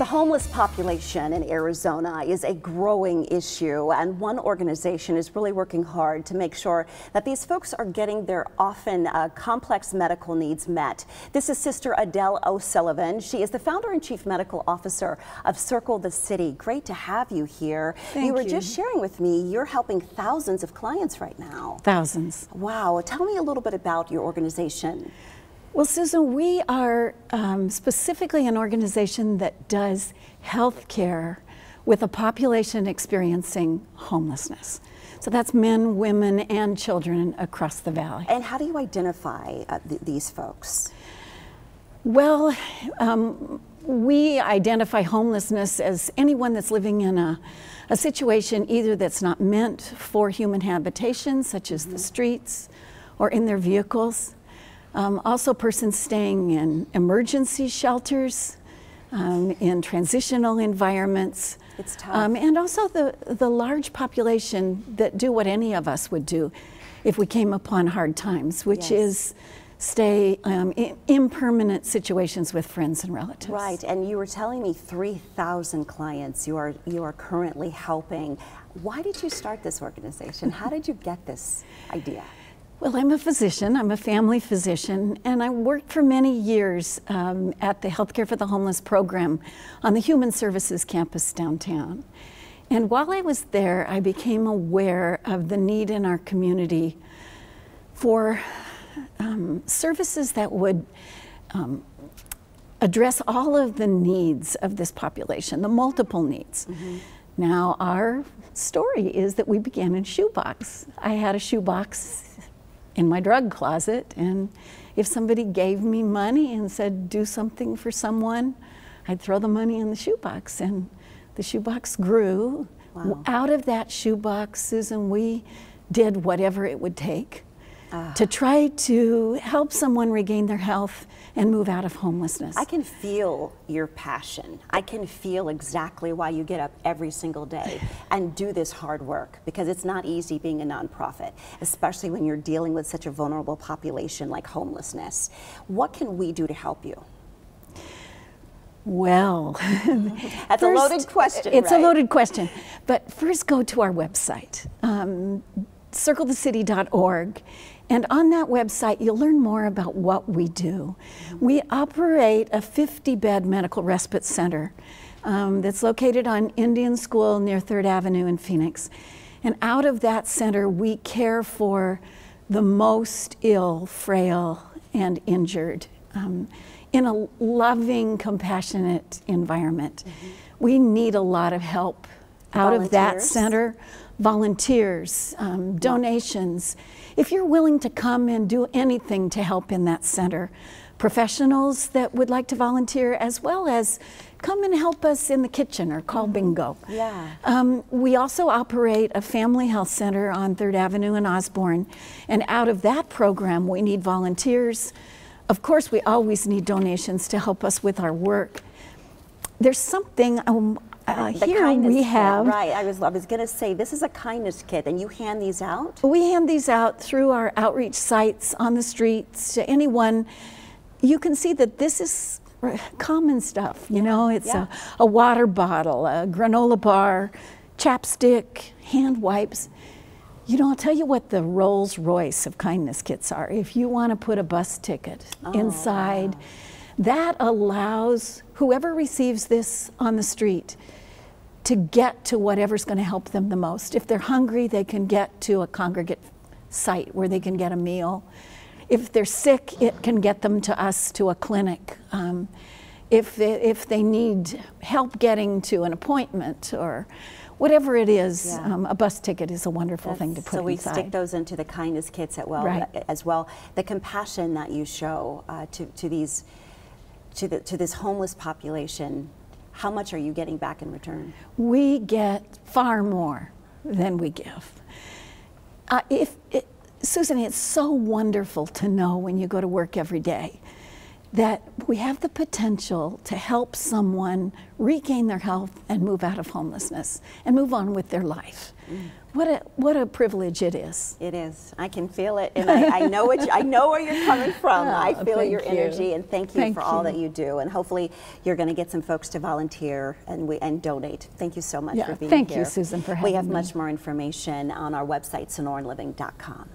The homeless population in Arizona is a growing issue, and one organization is really working hard to make sure that these folks are getting their often complex medical needs met. This is Sister Adele O'Sullivan. She is the founder and chief medical officer of Circle the City. Great to have you here. Thank you. You were just sharing with me you're helping thousands of clients right now. Thousands. Wow. Tell me a little bit about your organization. Well, Susan, we are specifically an organization that does health care with a population experiencing homelessness. So that's men, women, and children across the valley. And how do you identify these folks? Well, we identify homelessness as anyone that's living in a situation either that's not meant for human habitation, such as the streets, or in their vehicles. Also persons staying in emergency shelters, in transitional environments. It's tough. And also the large population that do what any of us would do if we came upon hard times, which is stay in impermanent situations with friends and relatives. Right, and you were telling me 3,000 clients you are currently helping. Why did you start this organization? How did you get this idea? Well, I'm a physician. I'm a family physician, and I worked for many years at the Healthcare for the Homeless program on the Human Services campus downtown. And while I was there, I became aware of the need in our community for services that would address all of the needs of this population, the multiple needs. Now, our story is that we began in a shoebox. I had a shoebox in my drug closet, and if somebody gave me money and said do something for someone, I'd throw the money in the shoebox, and the shoebox grew. Wow. Out of that shoebox, Susan, we did whatever it would take to try to help someone regain their health and move out of homelessness. I can feel your passion. I can feel exactly why you get up every single day and do this hard work, because it's not easy being a nonprofit, especially when you're dealing with such a vulnerable population like homelessness. What can we do to help you? Well, that's a loaded question. It's right? a loaded question. But first, go to our website, circlethecity.org. And on that website, you'll learn more about what we do. We operate a 50-bed medical respite center that's located on Indian School near 3rd Avenue in Phoenix. And out of that center, we care for the most ill, frail, and injured in a loving, compassionate environment. We need a lot of help out of that center. Volunteers, donations. If you're willing to come and do anything to help in that center, professionals that would like to volunteer, as well as come and help us in the kitchen or call bingo. Yeah. We also operate a family health center on 3rd Avenue in Osborne, and out of that program we need volunteers. Of course, we always need donations to help us with our work. There's something here we have. Kit, right, I was going to say, this is a kindness kit, and you hand these out? We hand these out through our outreach sites on the streets to anyone. You can see that this is common stuff, you know, it's a water bottle, a granola bar, chapstick, hand wipes. You know, I'll tell you what the Rolls Royce of kindness kits are. If you want to put a bus ticket inside, that allows whoever receives this on the street to get to whatever's going to help them the most. If they're hungry, they can get to a congregate site where they can get a meal. If they're sick, it can get them to us to a clinic. If they need help getting to an appointment or whatever it is, a bus ticket is a wonderful thing to put inside. So we stick those into the kindness kits as well. The compassion that you show to this homeless population, how much are you getting back in return? We get far more than we give. Susan, it's so wonderful to know when you go to work every day that we have the potential to help someone regain their health and move out of homelessness and move on with their life. What a privilege it is. It is. I can feel it, and I know I know where you're coming from. I feel your energy, and thank you for all that you do. And hopefully, you're going to get some folks to volunteer and donate. Thank you so much for being here. Thank you, Susan, for having me. We have much more information on our website, sonoranliving.com.